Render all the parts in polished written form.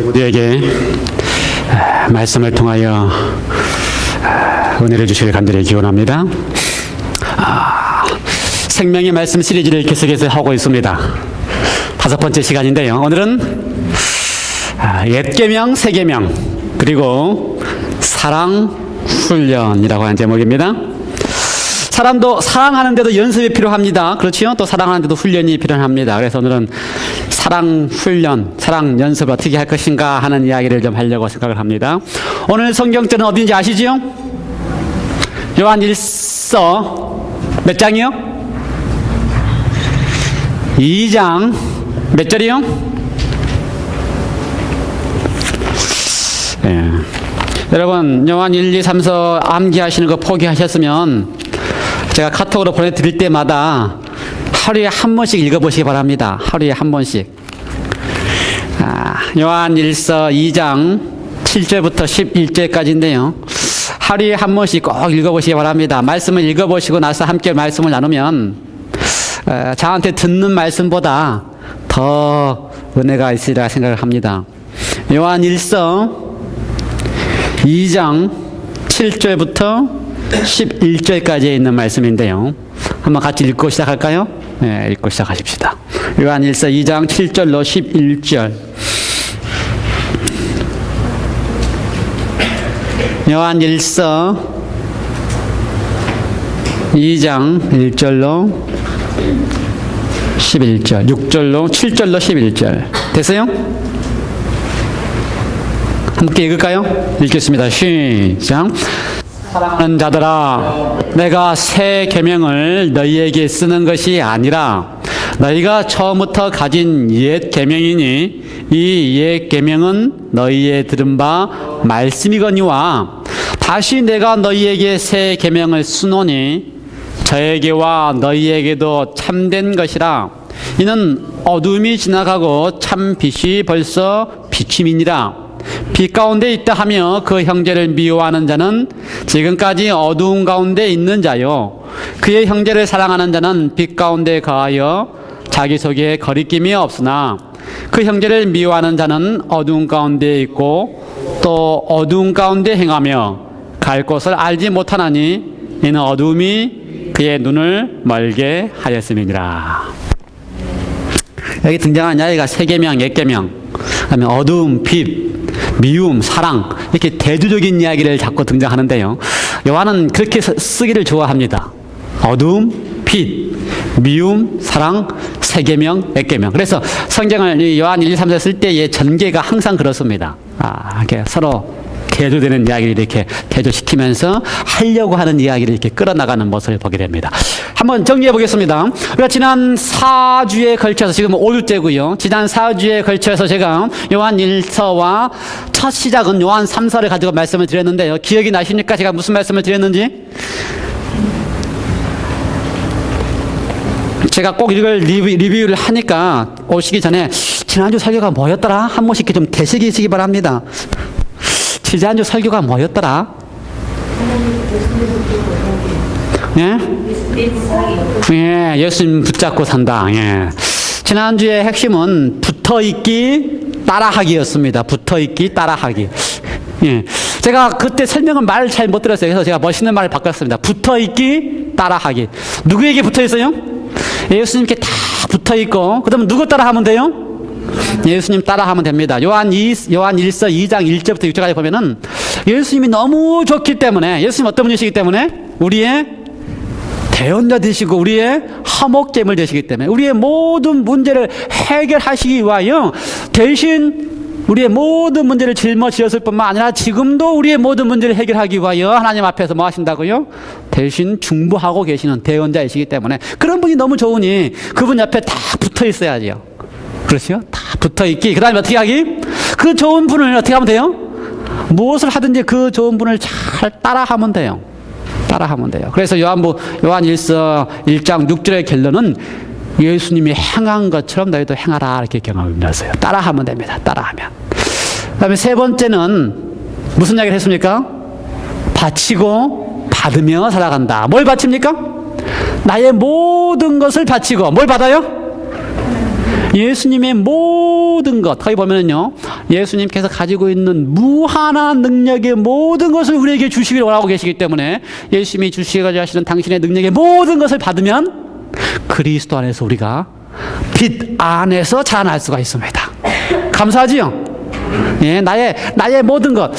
우리에게 말씀을 통하여 은혜를 주시길 간절히 기원합니다. 생명의 말씀 시리즈를 계속해서 하고 있습니다. 5번째 시간인데요. 오늘은 옛 계명, 새 계명, 그리고 사랑 훈련이라고 하는 제목입니다. 사람도 사랑하는데도 연습이 필요합니다. 그렇지요? 또 사랑하는데도 훈련이 필요합니다. 그래서 오늘은 사랑 훈련, 사랑 연습을 어떻게 할 것인가 하는 이야기를 좀 하려고 생각을 합니다. 오늘 성경절은 어딘지 아시지요? 요한 1서 몇 장이요? 2장 몇 절이요? 예. 여러분 요한 1, 2, 3서 암기하시는 거 포기하셨으면 제가 카톡으로 보내드릴 때마다 하루에 한 번씩 읽어보시기 바랍니다. 하루에 한 번씩. 요한 1서 2장 7절부터 11절까지인데요. 하루에 한 번씩 꼭 읽어보시기 바랍니다. 말씀을 읽어보시고 나서 함께 말씀을 나누면 저한테 듣는 말씀보다 더 은혜가 있으리라 생각을 합니다. 요한 1서 2장 7절부터 11절까지에 있는 말씀인데요. 한번 같이 읽고 시작할까요? 네, 읽고 시작하십시다. 요한 1서 2장 7절로 11절. 요한 1서 2장 1절로 11절, 6절로 7절로 11절. 됐어요? 함께 읽을까요? 읽겠습니다. 시작. 사랑하는 자들아, 내가 새 계명을 너희에게 쓰는 것이 아니라 너희가 처음부터 가진 옛 계명이니 이 옛 계명은 너희의 들은 바 말씀이거니와 다시 내가 너희에게 새 계명을 쓰노니 저에게와 너희에게도 참된 것이라. 이는 어둠이 지나가고 참 빛이 벌써 비침이니라. 빛 가운데 있다 하며 그 형제를 미워하는 자는 지금까지 어두운 가운데 있는 자요, 그의 형제를 사랑하는 자는 빛 가운데 거하여 자기 속에 거리낌이 없으나 그 형제를 미워하는 자는 어두운 가운데 있고 또 어두운 가운데 행하며 갈 곳을 알지 못하나니 이는 어둠이 그의 눈을 멀게 하였음이니라. 여기 등장한 이야기가 새 계명, 옛 계명, 그다음에 어두움, 빛, 미움, 사랑, 이렇게 대조적인 이야기를 자꾸 등장하는데요. 요한은 그렇게 쓰기를 좋아합니다. 어두움, 빛, 미움, 사랑, 새 계명, 옛 계명. 그래서 성경을 요한 1, 2, 3서 쓸 때의 전개가 항상 그렇습니다. 이렇게 서로 대조되는 이야기를 이렇게 대조시키면서 하려고 하는 이야기를 이렇게 끌어나가는 모습을 보게 됩니다. 한번 정리해 보겠습니다. 우리가 지난 4주에 걸쳐서, 지금 5주째고요. 지난 4주에 걸쳐서 제가 요한 1서와 첫 시작은 요한 3서를 가지고 말씀을 드렸는데요. 기억이 나십니까? 제가 무슨 말씀을 드렸는지? 제가 꼭 이걸 리뷰를 하니까 오시기 전에 지난주 설교가 뭐였더라? 한 번씩 좀 되새기시기 바랍니다. 지난주 설교가 뭐였더라? 예? 예, 예수님 붙잡고 산다. 예. 지난주의 핵심은 붙어있기, 따라하기였습니다. 붙어있기, 따라하기. 예. 제가 그때 설명은 말 잘 못 들었어요. 그래서 제가 멋있는 말을 바꿨습니다. 붙어있기, 따라하기. 누구에게 붙어있어요? 예수님께 다 붙어있고, 그 다음에 누구 따라하면 돼요? 예수님 따라하면 됩니다. 요한 1서 2장 1절부터 6절까지 보면은 예수님이 너무 좋기 때문에, 예수님 어떤 분이시기 때문에? 우리의 대언자 되시고 우리의 화목제물 되시기 때문에 우리의 모든 문제를 해결하시기 위하여 대신 우리의 모든 문제를 짊어지었을 뿐만 아니라 지금도 우리의 모든 문제를 해결하기 위하여 하나님 앞에서 뭐 하신다고요? 대신 중보하고 계시는 대언자이시기 때문에 그런 분이 너무 좋으니 그분 옆에 다 붙어 있어야죠. 그렇죠? 다 붙어 있기. 그 다음에 어떻게 하기? 그 좋은 분을 어떻게 하면 돼요? 무엇을 하든지 그 좋은 분을 잘 따라하면 돼요. 따라하면 돼요. 그래서 요한 1서 1장 6절의 결론은 예수님이 행한 것처럼 너희도 행하라, 이렇게 경험을 넣었어요. 따라하면 됩니다. 따라하면. 그 다음에 세 번째는 무슨 이야기를 했습니까? 바치고 받으며 살아간다. 뭘 바칩니까? 나의 모든 것을 바치고 뭘 받아요? 예수님의 모든 모든 것, 거기 보면은요, 예수님께서 가지고 있는 무한한 능력의 모든 것을 우리에게 주시기를 원하고 계시기 때문에 예수님이 주시고자 하시는 당신의 능력의 모든 것을 받으면 그리스도 안에서 우리가 빛 안에서 자라날 수가 있습니다. 감사하지요? 예, 나의 모든 것,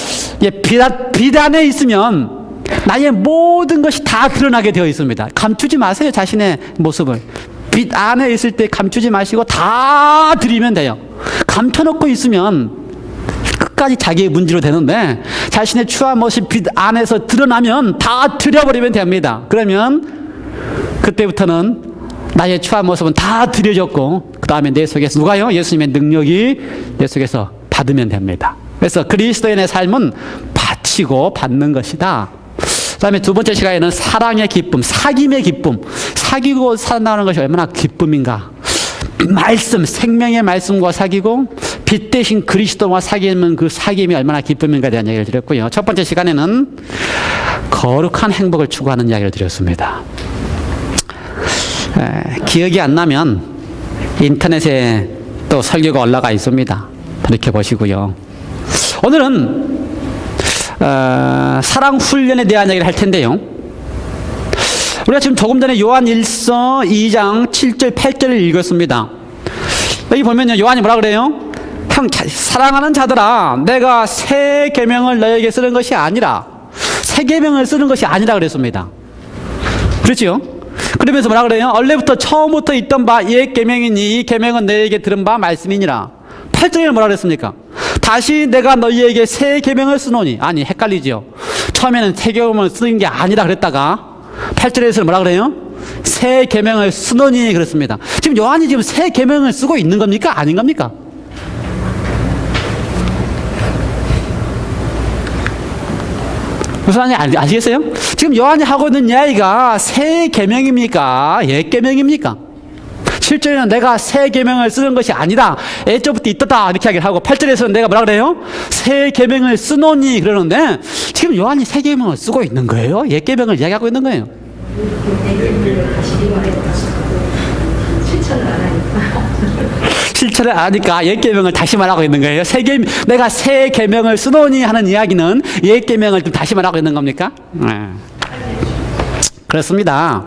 예, 빛 안에 있으면 나의 모든 것이 다 드러나게 되어 있습니다. 감추지 마세요, 자신의 모습을. 빛 안에 있을 때 감추지 마시고 다 드리면 돼요. 감춰놓고 있으면 끝까지 자기의 문제로 되는데 자신의 추한 모습이 빛 안에서 드러나면 다 드려버리면 됩니다. 그러면 그때부터는 나의 추한 모습은 다 드려졌고 그 다음에 내 속에서 누가요? 예수님의 능력이 내 속에서 받으면 됩니다. 그래서 그리스도인의 삶은 바치고 받는 것이다. 그 다음에 두 번째 시간에는 사랑의 기쁨, 사귐의 기쁨. 사귀고 산다는 것이 얼마나 기쁨인가. 말씀, 생명의 말씀과 사귀고 빛 대신 그리스도와 사귀면 그 사귐이 얼마나 기쁨인가에 대한 이야기를 드렸고요. 첫 번째 시간에는 거룩한 행복을 추구하는 이야기를 드렸습니다. 기억이 안 나면 인터넷에 또 설교가 올라가 있습니다. 이렇게 보시고요. 오늘은 사랑 훈련에 대한 이야기를 할 텐데요. 우리가 지금 조금 전에 요한 1서 2장 7절 8절을 읽었습니다. 여기 보면요, 요한이 뭐라 그래요? 사랑하는 자들아, 내가 새 계명을 너에게 쓰는 것이 아니라, 새 계명을 쓰는 것이 아니라 그랬습니다. 그렇지요? 그러면서 뭐라 그래요? 원래부터 처음부터 있던 바 옛 계명이니 이 계명은 너에게 들은 바 말씀이니라. 8절에 뭐라 그랬습니까? 다시 내가 너희에게 새 계명을 쓰노니. 아니, 헷갈리죠. 처음에는 새 계명을 쓰는 게 아니라 그랬다가 8절에서 뭐라 그래요? 새 계명을 쓰노니 그랬습니다. 지금 요한이 지금 새 계명을 쓰고 있는 겁니까? 아닌 겁니까? 무슨 말인지 아시겠어요? 지금 요한이 하고 있는 이야기가 새 계명입니까? 옛 계명입니까? 7절에는 내가 새 계명을 쓰는 것이 아니라 애초부터 있었다 이렇게 이야기를 하고 8절에서는 내가 뭐라 그래요? 새 계명을 쓰노니 그러는데 지금 요한이 새 계명을 쓰고 있는 거예요? 옛 계명을 이야기하고 있는 거예요? 실천을 안 하니까 옛 계명을 다시 말하고 있는 거예요. 내가 새 계명을 쓰노니 하는 이야기는 옛 계명을 좀 다시 말하고 있는 겁니까? 네. 그렇습니다.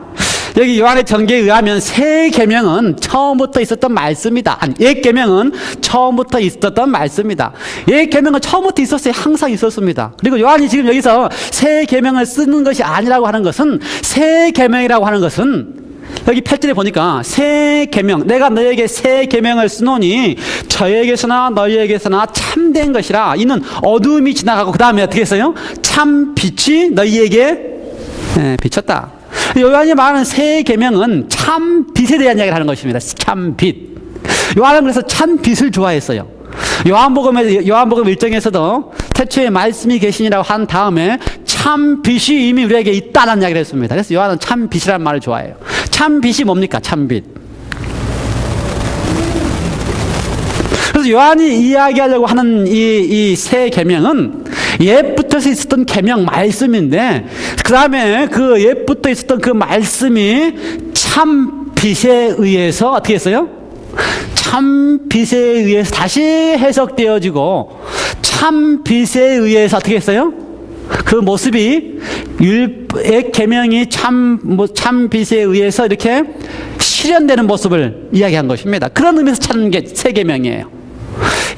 여기 요한의 전개에 의하면 새 계명은 처음부터 있었던 말씀이다. 아니, 옛 계명은 처음부터 있었던 말씀이다. 옛 계명은 처음부터 있었어요. 항상 있었습니다. 그리고 요한이 지금 여기서 새 계명을 쓰는 것이 아니라고 하는 것은, 새 계명이라고 하는 것은 여기 8절에 보니까 새 계명, 내가 너에게 새 계명을 쓰노니 저에게서나 너희에게서나 참된 것이라. 이는 어두움이 지나가고 그 다음에 어떻게 했어요? 참 빛이 너희에게 비쳤다. 요한이 말하는 새 계명은 참 빛에 대한 이야기를 하는 것입니다. 참 빛. 요한은 그래서 참 빛을 좋아했어요. 요한복음 1장에서도 태초에 말씀이 계시니라고 한 다음에 참 빛이 이미 우리에게 있다는 이야기를 했습니다. 그래서 요한은 참 빛이라는 말을 좋아해요. 참 빛이 뭡니까? 참 빛. 그래서 요한이 이야기하려고 하는 이 새 계명은 옛부터 있었던 계명 말씀인데, 그 다음에 그 옛부터 있었던 그 말씀이 참 빛에 의해서 어떻게 했어요? 참 빛에 의해서 다시 해석되어지고, 참 빛에 의해서 어떻게 했어요? 그 모습이 옛 계명이 참 빛에 의해서 이렇게 실현되는 모습을 이야기한 것입니다. 그런 의미에서 찾는 게 새 계명이에요.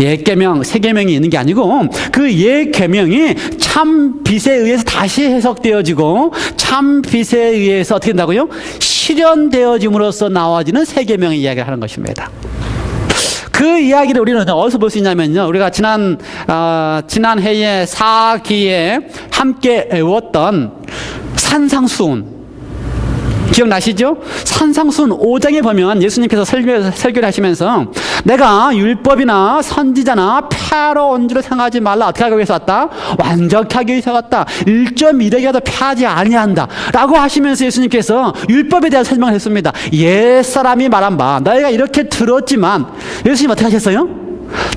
옛 계명, 새 계명이 있는 게 아니고 그 옛 계명이 참 빛에 의해서 다시 해석되어지고 참 빛에 의해서 어떻게 된다고요? 실현되어짐으로써 나와지는 새 계명의 이야기를 하는 것입니다. 그 이야기를 우리는 어디서 볼 수 있냐면요, 우리가 지난 해에 4기에 함께 외웠던 산상수훈 기억나시죠? 산상수훈 5장에 보면 예수님께서 설교를 하시면서 내가 율법이나 선지자나 폐하러 온 줄을 생각하지 말라. 어떻게 하기 위해서 왔다? 완전하기 위해서 왔다. 1.1획이라도 폐하지 아니한다 라고 하시면서 예수님께서 율법에 대한 설명을 했습니다. 옛사람이 말한 바 너희가 이렇게 들었지만, 예수님 어떻게 하셨어요?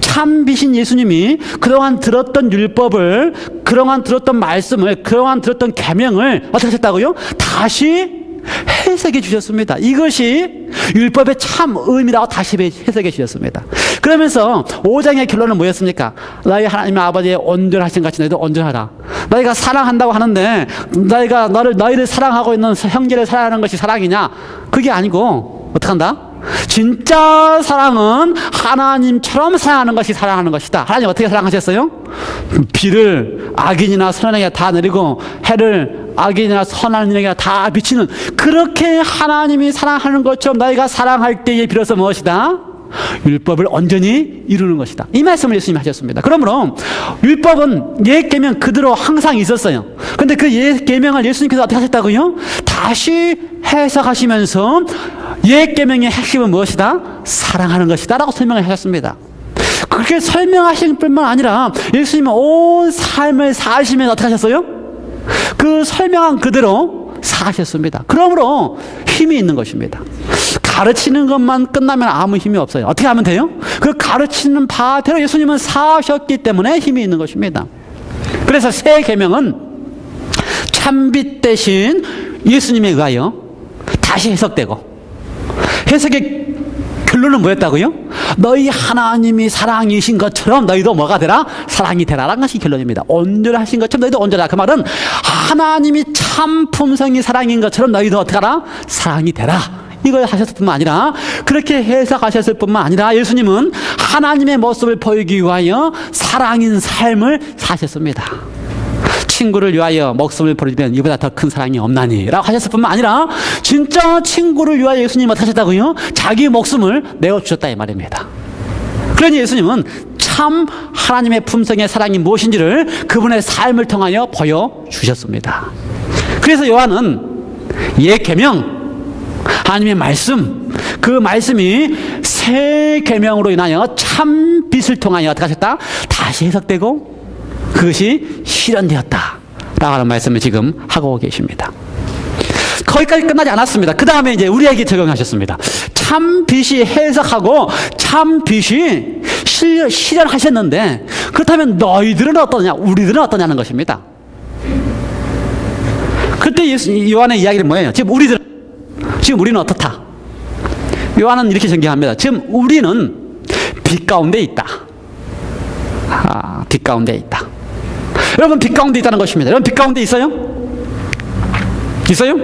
참비신 예수님이 그동안 들었던 율법을, 그동안 들었던 말씀을, 그동안 들었던 계명을 어떻게 하셨다고요? 다시 해석해 주셨습니다. 이것이 율법의 참 의미라고 다시 해석해 주셨습니다. 그러면서 5장의 결론은 뭐였습니까? 너희 하나님의 아버지의 온전하신 같이 너희도 온전하라. 너희가 사랑한다고 하는데 너희를 사랑하고 있는 형제를 사랑하는 것이 사랑이냐? 그게 아니고 어떻게 한다? 진짜 사랑은 하나님처럼 사랑하는 것이 사랑하는 것이다. 하나님 어떻게 사랑하셨어요? 비를 악인이나 선인에게 다 내리고 해를 악인이나 선한인에게 다 비치는, 그렇게 하나님이 사랑하는 것처럼 너희가 사랑할 때에 비로소 무엇이다? 율법을 온전히 이루는 것이다. 이 말씀을 예수님이 하셨습니다. 그러므로 율법은 옛 계명 그대로 항상 있었어요. 근데 그 옛 계명을 예수님께서 어떻게 하셨다고요? 다시 해석하시면서 옛 계명의 핵심은 무엇이다? 사랑하는 것이다 라고 설명을 하셨습니다. 그렇게 설명하신 뿐만 아니라 예수님은 온 삶을 사시면서 어떻게 하셨어요? 그 설명한 그대로 사셨습니다. 그러므로 힘이 있는 것입니다. 가르치는 것만 끝나면 아무 힘이 없어요. 어떻게 하면 돼요? 그 가르치는 바대로 예수님은 사셨기 때문에 힘이 있는 것입니다. 그래서 새 계명은 참빛 대신 예수님에 의하여 다시 해석되고, 해석의 결론은 뭐였다고요? 너희 하나님이 사랑이신 것처럼 너희도 뭐가 되라? 사랑이 되라라는 것이 결론입니다. 온전하신 것처럼 너희도 온전하라. 그 말은 하나님이 참 품성이 사랑인 것처럼 너희도 어떻게 하라? 사랑이 되라. 이걸 하셨을 뿐만 아니라, 그렇게 해석하셨을 뿐만 아니라 예수님은 하나님의 모습을 보이기 위하여 사랑인 삶을 사셨습니다. 친구를 위하여 목숨을 버리면 이보다 더 큰 사랑이 없나니 라고 하셨을 뿐만 아니라 진짜 친구를 위하여 예수님은 어떻게 하셨다고요? 자기 목숨을 내어주셨다 이 말입니다. 그러니 예수님은 참 하나님의 품성의 사랑이 무엇인지를 그분의 삶을 통하여 보여주셨습니다. 그래서 요한은 옛 계명, 하나님의 말씀, 그 말씀이 새 계명으로 인하여 참 빛을 통하여 어떻게 하셨다? 다시 해석되고 그것이 실현되었다 라고 하는 말씀을 지금 하고 계십니다. 거기까지 끝나지 않았습니다. 그 다음에 이제 우리에게 적용하셨습니다. 참 빛이 해석하고 참 빛이 실현하셨는데, 그렇다면 너희들은 어떠냐, 우리들은 어떠냐는 것입니다. 그때 요한의 이야기는 뭐예요? 지금 우리는 어떻다? 요한은 이렇게 전개합니다. 지금 우리는 빛 가운데 있다. 빛 가운데 있다. 여러분, 빛 가운데 있다는 것입니다. 여러분, 빛 가운데 있어요? 있어요?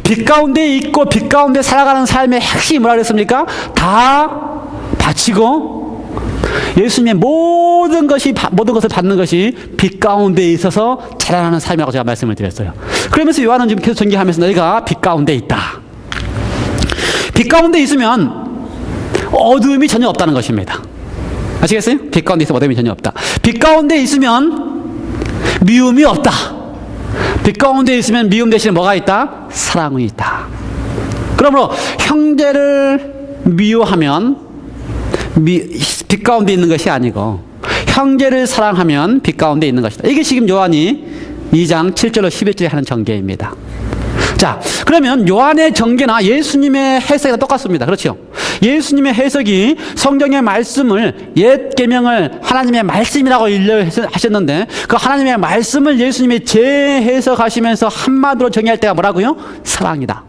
빛 가운데 있고 빛 가운데 살아가는 삶의 핵심이 뭐라 그랬습니까? 다 바치고 예수님의 모든 것을 받는 것이 빛 가운데 있어서 자라나는 삶이라고 제가 말씀을 드렸어요. 그러면서 요한은 지금 계속 전개하면서 너희가 빛 가운데 있다. 빛 가운데 있으면 어두움이 전혀 없다는 것입니다. 아시겠어요? 빛 가운데 있으면 어둠이 전혀 없다. 빛 가운데 있으면 미움이 없다. 빛 가운데 있으면 미움 대신에 뭐가 있다? 사랑이 있다. 그러므로 형제를 미워하면 빛 가운데 있는 것이 아니고 형제를 사랑하면 빛 가운데 있는 것이다. 이게 지금 요한이 2장 7절로 11절에 하는 전개입니다. 자, 그러면 요한의 전개나 예수님의 해석이 똑같습니다. 그렇죠? 예수님의 해석이 성경의 말씀을, 옛 계명을 하나님의 말씀이라고 하셨는데, 그 하나님의 말씀을 예수님이 재해석하시면서 한마디로 정의할 때가 뭐라고요? 사랑이다.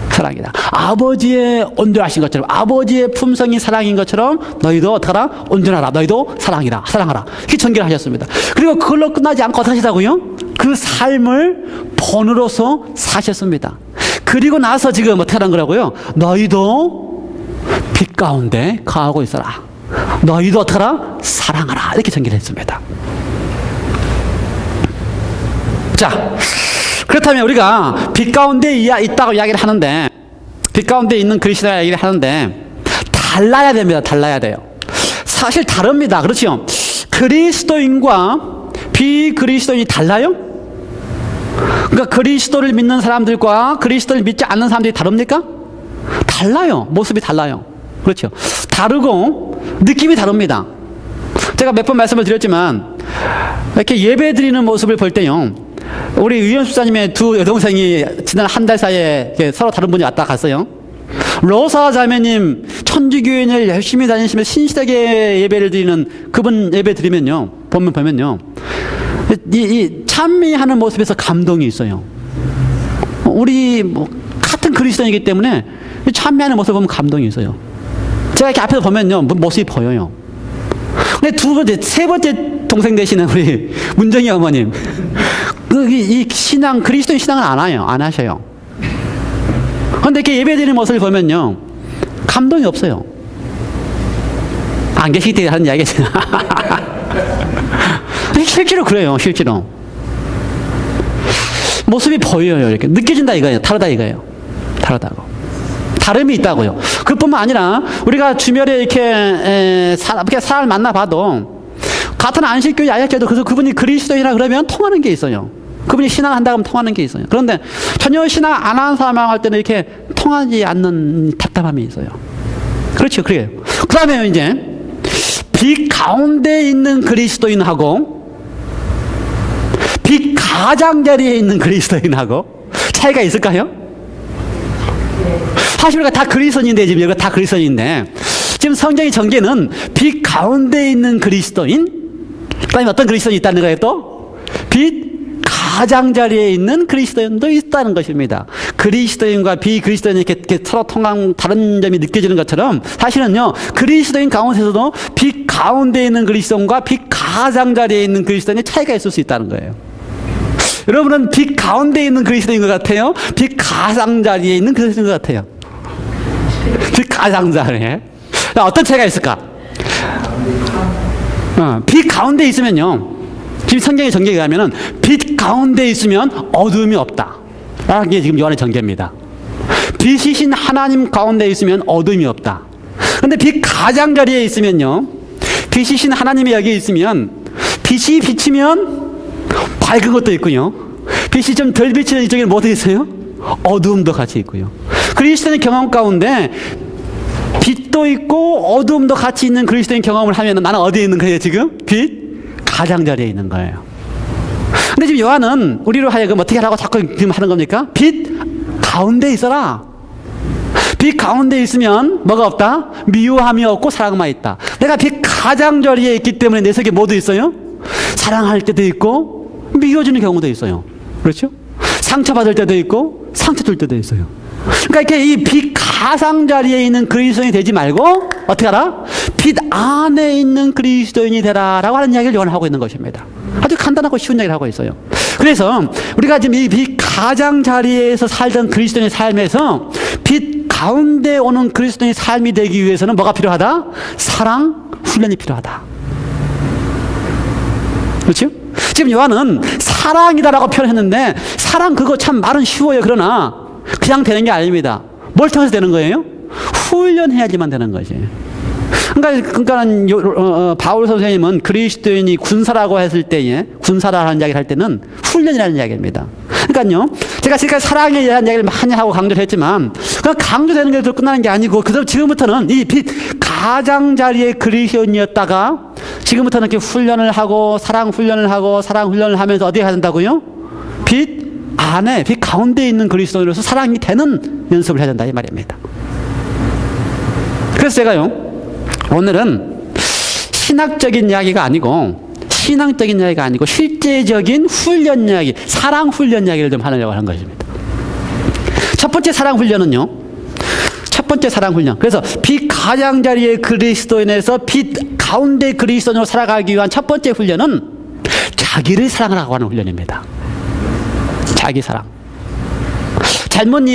사랑이다. 아버지의 온전하신 것처럼, 아버지의 품성이 사랑인 것처럼 너희도 어떻게 하라? 온전하라. 너희도 사랑하라. 이렇게 전개를 하셨습니다. 그리고 그걸로 끝나지 않고 어떻게 하시다고요? 그 삶을 본으로서 사셨습니다. 그리고 나서 지금 어떻게 하는 거라고요? 너희도 빛 가운데 거하고 있어라. 너희도 어떻게 하라? 사랑하라. 이렇게 전개를 했습니다. 자, 그렇다면 우리가 빛 가운데 있다고 이야기를 하는데, 빛 가운데 있는 그리스도라 이야기를 하는데 달라야 됩니다. 달라야 돼요. 사실 다릅니다. 그렇죠? 그리스도인과 비그리스도인이 달라요? 그러니까 그리스도를 믿는 사람들과 그리스도를 믿지 않는 사람들이 다릅니까? 달라요. 모습이 달라요. 그렇죠? 다르고 느낌이 다릅니다. 제가 몇 번 말씀을 드렸지만 이렇게 예배 드리는 모습을 볼 때요, 우리 의원 수사님의 두 여동생이 지난 한 달 사이에 서로 다른 분이 왔다 갔어요. 로사 자매님 천주교인을 열심히 다니시면서 신실하게 예배를 드리는 그분 예배 드리면요, 보면요, 이 찬미하는 모습에서 감동이 있어요. 우리 같은 같은 그리스도인이기 때문에 찬미하는 모습을 보면 감동이 있어요. 제가 이렇게 앞에서 보면요, 모습이 보여요. 근데 세 번째 동생 되시는 우리 문정희 어머님, 이 신앙, 그리스도인 신앙을 안 하셔요. 그런데 이렇게 예배드리는 모습을 보면요, 감동이 없어요. 안 계시기 때문에 하는 이야기죠. 실제로 그래요, 실제로. 모습이 보여요, 이렇게. 느껴진다 이거예요. 다르다 이거예요. 다르다고. 다름이 있다고요. 그뿐만 아니라 우리가 주변에 이렇게 사람을 만나봐도 같은 안식교회 아약교회도 그래서 그분이 그리스도인이라 그러면 통하는 게 있어요. 그분이 신앙한다고 하면 통하는 게 있어요. 그런데 전혀 신앙 안 하는 사람하고 할 때는 이렇게 통하지 않는 답답함이 있어요. 그렇죠. 그래요. 그 다음에 이제 빛 가운데 있는 그리스도인하고 빛 가장자리에 있는 그리스도인하고 차이가 있을까요? 사실 우리가 다 그리스도인인데, 지금 여기가 다 그리스도인인데, 지금 성경의 전개는 빛 가운데 있는 그리스도인, 그 다음에 어떤 그리스도인이 있다는 거예요, 또? 빛 가장자리에 있는 그리스도인도 있다는 것입니다. 그리스도인과 비그리스도인이 이렇게 서로 통한 다른 점이 느껴지는 것처럼, 사실은요, 그리스도인 가운데서도 빛 가운데 있는 그리스도인과 빛 가장자리에 있는 그리스도인의 차이가 있을 수 있다는 거예요. 여러분은 빛 가운데 있는 그리스도인 것 같아요? 빛 가장자리에 있는 그리스도인 것 같아요? 빛 가장자리에. 어떤 차이가 있을까? 빛 가운데 있으면요, 지금 성경의 전개에 의하면은 빛 가운데 있으면 어두움이 없다. 라는 게 지금 요한의 전개입니다. 빛이신 하나님 가운데 있으면 어두움이 없다. 근데 빛 가장자리에 있으면요, 빛이신 하나님이 여기 있으면 빛이 비치면 밝은 것도 있고요, 빛이 좀 덜 비치는 이쪽에는 뭐도 있어요? 어두움도 같이 있고요. 그리스도인 경험 가운데 빛도 있고 어두움도 같이 있는 그리스도인 경험을 하면 나는 어디에 있는 거예요, 지금? 빛 가장자리에 있는 거예요. 근데 지금 요한은 우리로 하여금 어떻게 하라고 자꾸 지금 하는 겁니까? 빛 가운데 있어라. 빛 가운데 있으면 뭐가 없다? 미워함이 없고 사랑만 있다. 내가 빛 가장자리에 있기 때문에 내 속에 뭐도 있어요? 사랑할 때도 있고 미워지는 경우도 있어요. 그렇죠? 상처받을 때도 있고 상처 줄 때도 있어요. 그러니까 이렇게 이 빛 가장자리에 있는 그리스도인이 되지 말고 어떻게 하라? 빛 안에 있는 그리스도인이 되라라고 하는 이야기를 요한은 하고 있는 것입니다. 아주 간단하고 쉬운 이야기를 하고 있어요. 그래서 우리가 지금 이 빛 가장자리에서 살던 그리스도인의 삶에서 빛 가운데 오는 그리스도인의 삶이 되기 위해서는 뭐가 필요하다? 사랑, 훈련이 필요하다. 그렇죠? 지금 요한은 사랑이다라고 표현했는데, 사랑 그거 참 말은 쉬워요. 그러나 그냥 되는 게 아닙니다. 뭘 통해서 되는 거예요? 훈련해야지만 되는 거지. 그러니까 바울 선생님은 그리스도인이 군사라고 했을 때에, 군사라는 이야기를 할 때는 훈련이라는 이야기입니다. 그러니까요, 제가 지금까지 사랑에 대한 이야기를 많이 하고 강조를 했지만, 그냥 강조되는 게 끝나는 게 아니고, 그래서 지금부터는 이 빛 가장자리의 그리스도인이었다가 지금부터는 이렇게 훈련을 하고 사랑 훈련을 하고 사랑 훈련을 하면서 어디에 가야 된다고요? 빛 안에, 빛 가운데 있는 그리스도인으로서 사랑이 되는 연습을 해야 된다 이 말입니다. 그래서 제가요, 오늘은 신학적인 이야기가 아니고, 신앙적인 이야기가 아니고 실제적인 훈련 이야기, 사랑 훈련 이야기를 좀 하려고 하는 것입니다. 첫 번째 사랑 훈련은요, 첫 번째 사랑 훈련. 그래서 빛 가장자리의 그리스도인에서 빛 가운데 그리스도인으로 살아가기 위한 첫 번째 훈련은 자기를 사랑하라고 하는 훈련입니다. 자기 사랑. 잘못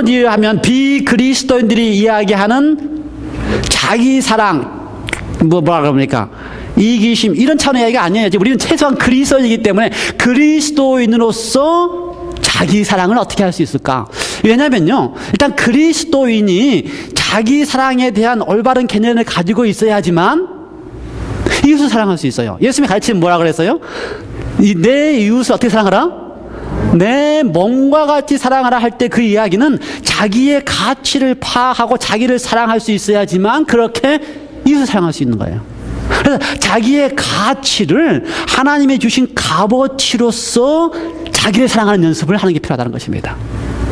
이해하면 비그리스도인들이 이야기하는 자기 사랑, 뭐라 그럽니까? 이기심, 이런 차원의 이야기가 아니에요. 우리는 최소한 그리스도인이기 때문에 그리스도인으로서 자기 사랑을 어떻게 할 수 있을까? 왜냐면요, 일단 그리스도인이 자기 사랑에 대한 올바른 개념을 가지고 있어야지만 이웃을 사랑할 수 있어요. 예수님의 가르침은 뭐라 그랬어요? 내 이웃을 어떻게 사랑하라? 내 몸과 같이 사랑하라 할 때 그 이야기는 자기의 가치를 파악하고 자기를 사랑할 수 있어야지만 그렇게 이웃을 사랑할 수 있는 거예요. 그래서 자기의 가치를 하나님이 주신 값어치로서 자기를 사랑하는 연습을 하는 게 필요하다는 것입니다.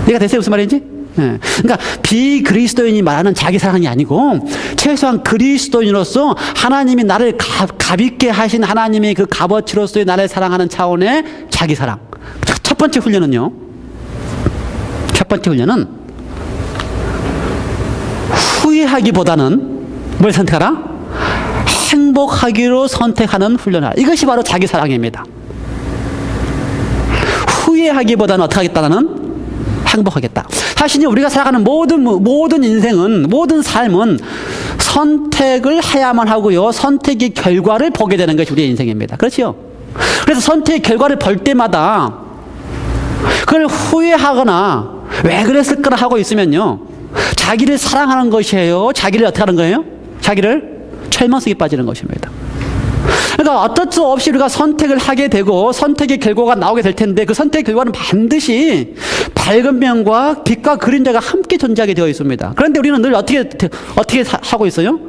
이해가 됐어요? 무슨 말인지? 네. 그러니까 비그리스도인이 말하는 자기 사랑이 아니고 최소한 그리스도인으로서 하나님이 나를 값있게 하신 하나님의 그 값어치로서의 나를 사랑하는 차원의 자기 사랑, 번째 훈련은요. 첫 번째 훈련은 후회하기보다는 뭘 선택하라? 행복하기로 선택하는 훈련을. 이것이 바로 자기 사랑입니다. 후회하기보다는 어떻게 하겠다? 나는 행복하겠다. 사실 우리가 살아가는 모든 인생은, 모든 삶은 선택을 해야만 하고요. 선택의 결과를 보게 되는 것이 우리의 인생입니다. 그렇죠? 그래서 선택의 결과를 볼 때마다 그걸 후회하거나 왜 그랬을까 하고 있으면요. 자기를 사랑하는 것이에요? 자기를 어떻게 하는 거예요? 자기를 철망속에 빠지는 것입니다. 그러니까 어쩔 수 없이 우리가 선택을 하게 되고 선택의 결과가 나오게 될 텐데 그 선택의 결과는 반드시 밝은 면과 빛과 그림자가 함께 존재하게 되어 있습니다. 그런데 우리는 늘 어떻게 하고 있어요?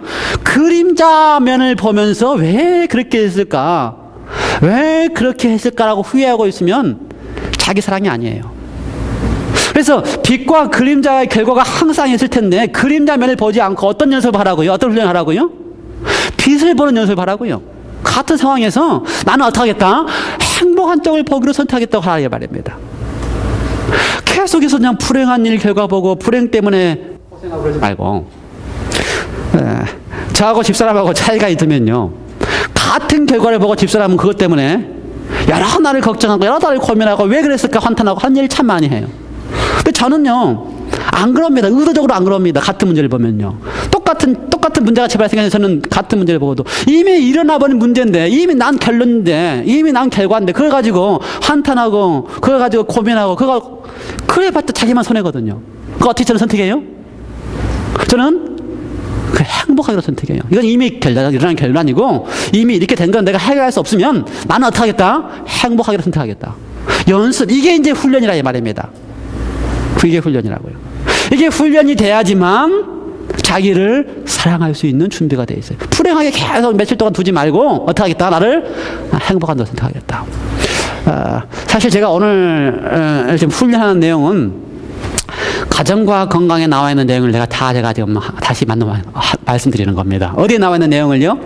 그림자 면을 보면서 왜 그렇게 했을까? 왜 그렇게 했을까라고 후회하고 있으면 자기 사랑이 아니에요. 그래서 빛과 그림자의 결과가 항상 있을 텐데 그림자 면을 보지 않고 어떤 연습을 하라고요? 어떤 훈련을 하라고요? 빛을 보는 연습을 하라고요. 같은 상황에서 나는 어떻게 하겠다? 행복한 쪽을 보기로 선택하겠다고 하라 이 말입니다. 계속해서 그냥 불행한 일 결과 보고 불행 때문에 고생하고 그러지 말고 저하고 집사람하고 차이가 있으면요. 같은 결과를 보고 집사람은 그것 때문에 여러 날을 걱정하고 여러 날을 고민하고 왜 그랬을까 환탄하고 하는 일을 참 많이 해요. 근데 저는요. 안 그럽니다. 의도적으로 안 그럽니다. 같은 문제를 보면요. 똑같은 문제가 제발 생겨서 저는 같은 문제를 보고도 이미 일어나버린 문제인데 이미 난 결론인데 이미 난 결과인데 그걸 가지고 한탄하고 그걸 가지고 고민하고 그래 봤자 자기만 손해거든요. 그거 어떻게 저는 선택해요? 저는 행복하기로 선택해요. 이건 이미 일어난 결론이고 이미 이렇게 된 건 내가 해결할 수 없으면 나는 어떻게 하겠다? 행복하기로 선택하겠다. 연습, 이게 이제 훈련이라 이 말입니다. 이게 훈련이라고요. 이게 훈련이 돼야지만 자기를 사랑할 수 있는 준비가 돼 있어요. 불행하게 계속 며칠 동안 두지 말고 어떻게 하겠다? 나를 행복한 데 선택하겠다. 사실 제가 오늘 지금 훈련하는 내용은 가정과 건강에 나와 있는 내용을 제가 지금 다시 말씀드리는 겁니다. 어디에 나와 있는 내용을요?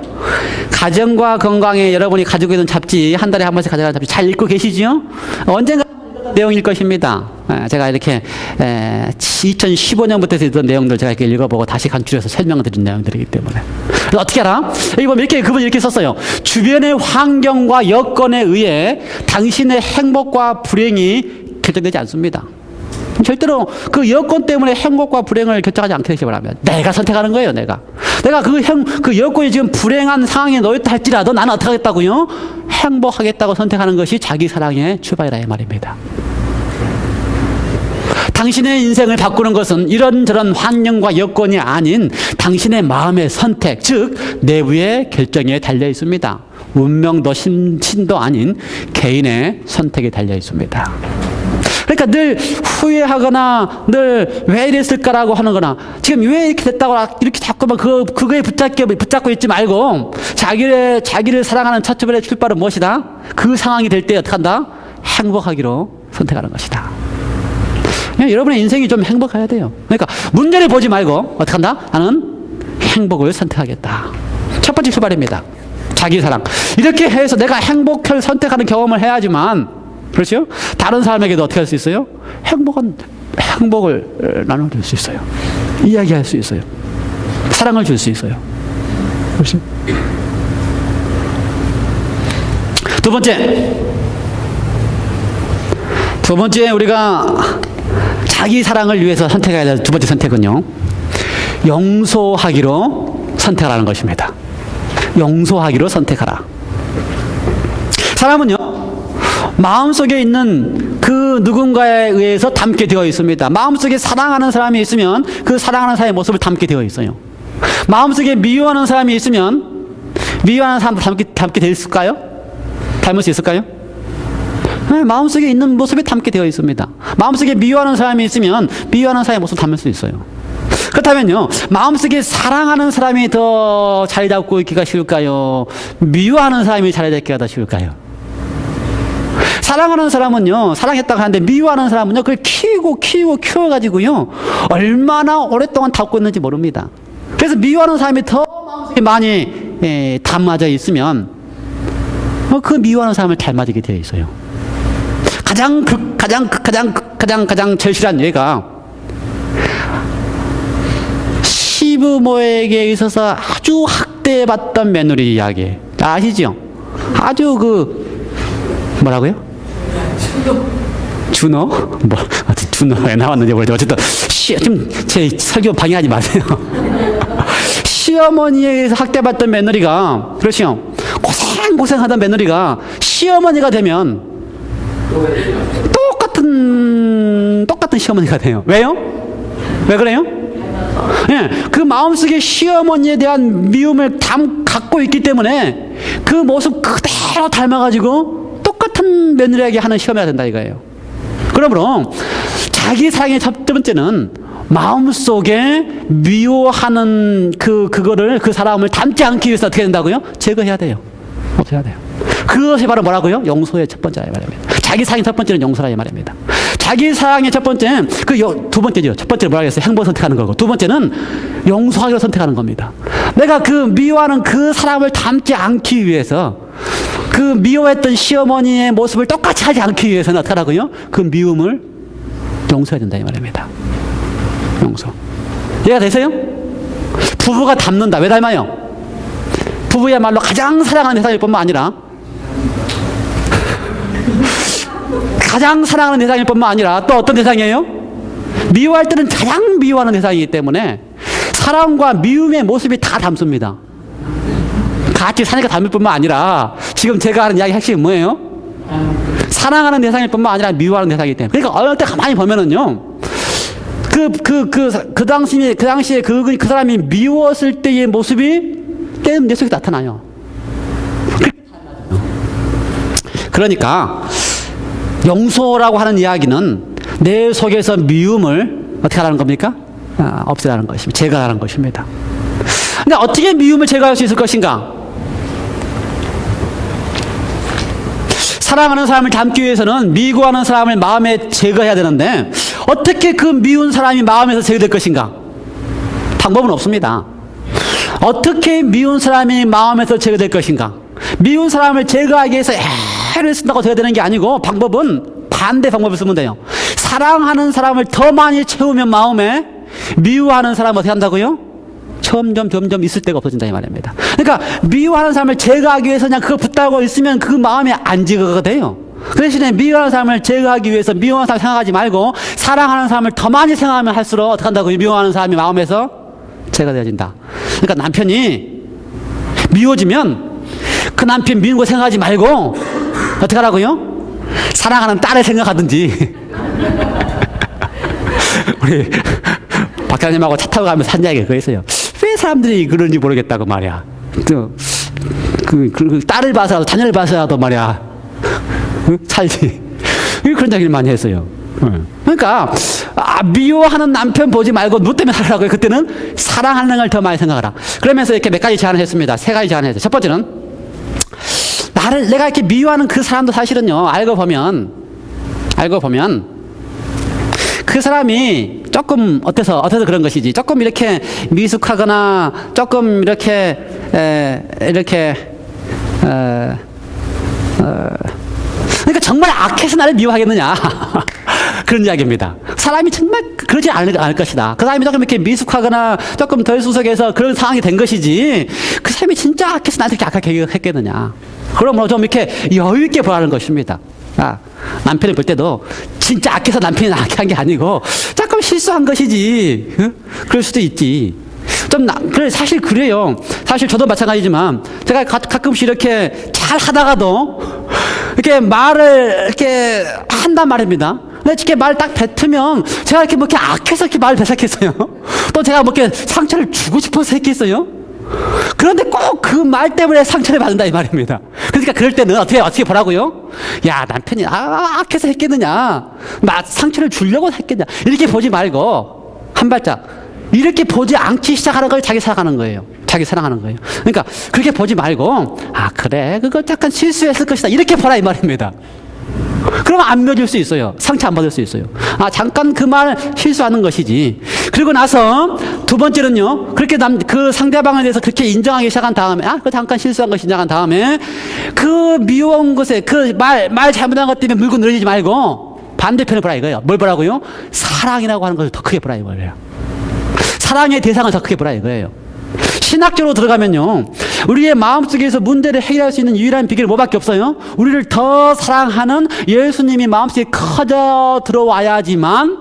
가정과 건강에 여러분이 가지고 있는 잡지, 한 달에 한 번씩 가져가는 잡지 잘 읽고 계시죠? 언젠가 내용일 것입니다. 제가 이렇게 2015년부터 있던 내용들 제가 이렇게 읽어보고 다시 간추려서 설명드린 내용들이기 때문에. 그래서 어떻게 알아? 여기 보면 그분이 이렇게 썼어요. 주변의 환경과 여건에 의해 당신의 행복과 불행이 결정되지 않습니다. 절대로 그 여건 때문에 행복과 불행을 결정하지 않게 되시기 바랍니다. 내가 선택하는 거예요, 내가 그 여건이 지금 불행한 상황에 놓였다 할지라도 나는 어떻게 하겠다고요? 행복하겠다고 선택하는 것이 자기 사랑의 출발이라 이 말입니다. 당신의 인생을 바꾸는 것은 이런저런 환경과 여건이 아닌 당신의 마음의 선택, 즉 내부의 결정에 달려 있습니다. 운명도 신도 아닌 개인의 선택에 달려 있습니다. 그러니까 늘 후회하거나 늘 왜 이랬을까라고 하는 거나 지금 왜 이렇게 됐다고 이렇게 자꾸만 그거에 붙잡고 있지 말고 자기를 사랑하는 첫 번째 출발은 무엇이다? 그 상황이 될 때 어떻게 한다? 행복하기로 선택하는 것이다. 여러분의 인생이 좀 행복해야 돼요. 그러니까 문제를 보지 말고 어떻게 한다? 나는 행복을 선택하겠다. 첫 번째 출발입니다. 자기 사랑. 이렇게 해서 내가 행복을 선택하는 경험을 해야지만 그렇죠? 다른 사람에게도 어떻게 할 수 있어요? 행복을 나눠줄 수 있어요. 이야기할 수 있어요. 사랑을 줄 수 있어요. 그렇죠? 두 번째 우리가 자기 사랑을 위해서 선택해야 될 두 번째 선택은요. 용서하기로 선택하라는 것입니다. 용서하기로 선택하라. 사람은요. 마음속에 있는 그 누군가에 의해서 담게 되어 있습니다. 마음속에 사랑하는 사람이 있으면 그 사랑하는 사람의 모습을 담게 되어 있어요. 마음속에 미워하는 사람이 있으면 미워하는 사람을 담게 되어 있을까요? 닮을 수 있을까요? 네, 마음속에 있는 모습이 담게 되어 있습니다. 마음속에 미워하는 사람이 있으면 미워하는 사람의 모습을 담을 수 있어요. 그렇다면요, 마음속에 사랑하는 사람이 더 자리 잡고 있기가 쉬울까요? 미워하는 사람이 자리 잡기가 더 쉬울까요? 사랑하는 사람은요, 사랑했다고 하는데 미워하는 사람은요, 그걸 키워가지고요, 얼마나 오랫동안 담고 있는지 모릅니다. 그래서 미워하는 사람이 더 마음속에 많이 담아져 있으면 그 미워하는 사람을 닮아지게 되어 있어요. 가장 절실한 예가 시부모에게 있어서 아주 학대받던 며느리 이야기. 아시죠? 아주 뭐라고요? 준호? 준호에 나왔는지 모르겠는데 어쨌든 좀 제 설교 방해하지 마세요. 시어머니에 의해서 학대받던 며느리가, 그렇죠? 고생하던 며느리가 시어머니가 되면 똑같은 시어머니가 돼요. 왜요? 왜 그래요? 예, 그 마음속에 시어머니에 대한 미움을 갖고 있기 때문에 그 모습 그대로 닮아가지고 똑같은 며느리에게 하는 시어머니가 된다 이거예요. 그러므로 자기 사랑의 첫 번째는 마음속에 미워하는 그 사람을 닮지 않기 위해서 어떻게 된다고요? 제거해야 돼요. 없애야 돼요. 그것이 바로 뭐라고요? 용서의 첫 번째라 이 말입니다. 자기 사랑의 첫 번째는 용서라 이 말입니다. 자기 사랑의 첫 번째는 두 번째죠. 첫 번째는 뭐라고 했어요? 행복을 선택하는 거고, 두 번째는 용서하기를 선택하는 겁니다. 내가 그 미워하는 그 사람을 닮지 않기 위해서, 그 미워했던 시어머니의 모습을 똑같이 하지 않기 위해서는 어떻게 하라고요? 그 미움을 용서해야 된다 이 말입니다. 용서. 이해가 되세요? 부부가 닮는다. 왜 닮아요? 부부야말로 가장 사랑하는 대상일 뿐만 아니라 또 어떤 대상이에요? 미워할 때는 가장 미워하는 대상이기 때문에 사랑과 미움의 모습이 다 닮습니다. 같이 사니까 닮을 뿐만 아니라 지금 제가 하는 이야기 핵심이 뭐예요? 사랑하는 대상일 뿐만 아니라 미워하는 대상이기 때문에. 그러니까 어느 때 가만히 보면은요, 그 당시에 그 사람이 미웠을 때의 모습이 때는 내 속에 나타나요. 그러니까 용서라고 하는 이야기는 내 속에서 미움을 어떻게 하라는 겁니까? 없애라는 것입니다. 제거하라는 것입니다. 근데 어떻게 미움을 제거할 수 있을 것인가? 사랑하는 사람을 닮기 위해서는 미워하는 사람을 마음에 제거해야 되는데 어떻게 그 미운 사람이 마음에서 제거될 것인가? 방법은 없습니다. 어떻게 미운 사람이 마음에서 제거될 것인가? 미운 사람을 제거하기 위해서 애를 쓴다고 제거되는 게 아니고 방법은 반대 방법을 쓰면 돼요. 사랑하는 사람을 더 많이 채우면 마음에 미워하는 사람은 어떻게 한다고요? 점점 있을 데가 없어진다 이 말입니다. 그러니까 미워하는 사람을 제거하기 위해서 그냥 그거 붙들고 있으면 그 마음이 안 제거가 돼요. 그 대신에 미워하는 사람을 제거하기 위해서 미워하는 사람 생각하지 말고 사랑하는 사람을 더 많이 생각하면 할수록 어떻게 한다고요? 미워하는 사람이 마음에서 제거되어진다. 그러니까 남편이 미워지면 그 남편 미운 거 생각하지 말고 어떻게 하라고요? 사랑하는 딸을 생각하든지. 우리 박사님하고 차 타고 가면서 한 이야기가 그거였어요. 왜 사람들이 그런지 모르겠다고 말이야. 그 딸을 봐서라도 자녀를 봐서라도 말이야 살지. 그런 얘기를 많이 했어요. 그러니까 미워하는 남편 보지 말고 누 때문에 살라고요. 그때는 사랑하는 걸 더 많이 생각하라. 그러면서 이렇게 몇 가지 제안을 했습니다. 세 가지 제안을 했어요. 첫 번째는 내가 이렇게 미워하는 그 사람도 사실은요, 알고 보면 그 사람이 조금 어때서 그런 것이지. 조금 이렇게 미숙하거나 조금 이렇게 그러니까 정말 악해서 나를 미워하겠느냐. 그런 이야기입니다. 사람이 정말 그러지 않을 것이다. 그 사람이 조금 이렇게 미숙하거나 조금 덜 수석해서 그런 상황이 된 것이지 그 사람이 진짜 악해서 나한테 이렇게 악하게 했겠느냐. 그러므로 좀 이렇게 여유 있게 보라는 것입니다. 남편을 볼 때도 진짜 악해서 남편이 악하게 한 게 아니고 조금 실수한 것이지. 그럴 수도 있지. 그래, 사실 그래요. 사실 저도 마찬가지지만 제가 가끔씩 이렇게 잘 하다가도 이렇게 말을 이렇게 한단 말입니다. 근데 이렇게 말 딱 뱉으면 제가 이렇게 뭐 이렇게 악해서 이렇게 말을 뱉었겠어요? 또 제가 뭐 이렇게 상처를 주고 싶어서 했겠어요? 그런데 꼭 그 말 때문에 상처를 받는다 이 말입니다. 그러니까 그럴 때는 어떻게 보라고요? 야, 남편이 악해서 했겠느냐? 상처를 주려고 했겠냐? 이렇게 보지 말고 한 발짝 이렇게 보지 않기 시작하는 걸 자기 사랑하는 거예요. 자기 사랑하는 거예요. 그러니까 그렇게 보지 말고 그래 그거 약간 실수했을 것이다 이렇게 보라 이 말입니다. 그러면 안 맺을 수 있어요. 상처 안 받을 수 있어요. 아, 잠깐 그 말 실수하는 것이지. 그리고 나서 두 번째는요, 그렇게 그 상대방에 대해서 그렇게 인정하기 시작한 다음에, 아, 그 잠깐 실수한 것 인정한 다음에, 그 미워한 것에, 그 말 잘못한 것 때문에 물고 늘어지지 말고, 반대편을 보라 이거예요. 뭘 보라고요? 사랑이라고 하는 것을 더 크게 보라 이거예요. 사랑의 대상을 더 크게 보라 이거예요. 신학적으로 들어가면요, 우리의 마음속에서 문제를 해결할 수 있는 유일한 비결이 뭐밖에 없어요? 우리를 더 사랑하는 예수님이 마음속에 커져 들어와야지만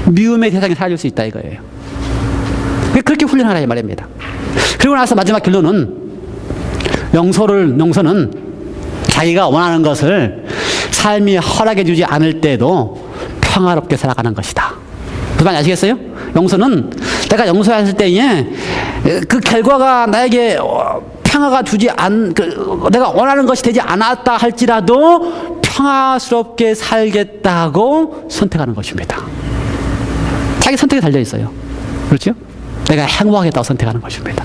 미움의 대상이 사라질 수 있다 이거예요. 그렇게 훈련하라 이 말입니다. 그리고 나서 마지막 결론은, 용서는 자기가 원하는 것을 삶이 허락해 주지 않을 때도 평화롭게 살아가는 것이다. 무슨 말인지 아시겠어요? 용서는 내가 용서했을 때에 그 결과가 나에게 평화가 내가 원하는 것이 되지 않았다 할지라도 평화스럽게 살겠다고 선택하는 것입니다. 자기 선택에 달려 있어요. 그렇죠? 내가 행복하겠다고 선택하는 것입니다.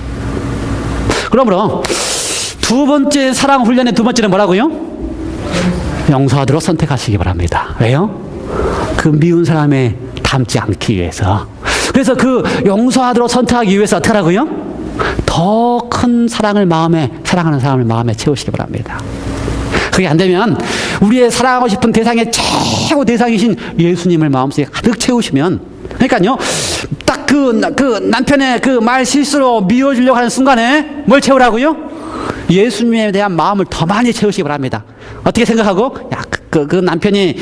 그러므로 두 번째 사랑 훈련의 두 번째는 뭐라고요? 용서하도록 선택하시기 바랍니다. 왜요? 그 미운 사람에 닮지 않기 위해서. 그래서 그 용서하도록 선택하기 위해서 어떻게 하라고요? 더 큰 사랑하는 사람을 마음에 채우시기 바랍니다. 그게 안 되면 우리의 사랑하고 싶은 대상의 최고 대상이신 예수님을 마음속에 가득 채우시면, 그러니까요, 딱 그 남편의 그 말 실수로 미워지려고 하는 순간에 뭘 채우라고요? 예수님에 대한 마음을 더 많이 채우시기 바랍니다. 어떻게 생각하고, 야, 그 남편이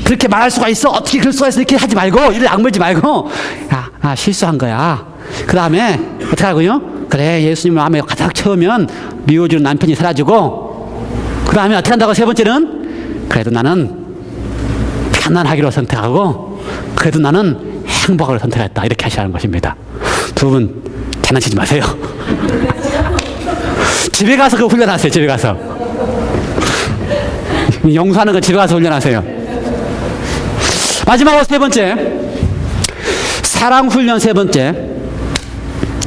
그렇게 말할 수가 있어? 어떻게 그럴 수가 있어? 이렇게 하지 말고, 이를 악물지 말고, 야, 실수한 거야. 그 다음에 어떻게 하고요? 그래, 예수님 마음에 가득 채우면 미워지는 남편이 사라지고, 그 다음에 어떻게 한다고? 세 번째는, 그래도 나는 편안하기로 선택하고, 그래도 나는 행복을 선택했다. 이렇게 하시라는 것입니다. 두 분 장난치지 마세요. 집에 가서 그거 훈련하세요. 집에 가서 용서하는 거 집에 가서 훈련하세요. 마지막으로 세 번째, 사랑 훈련 세 번째.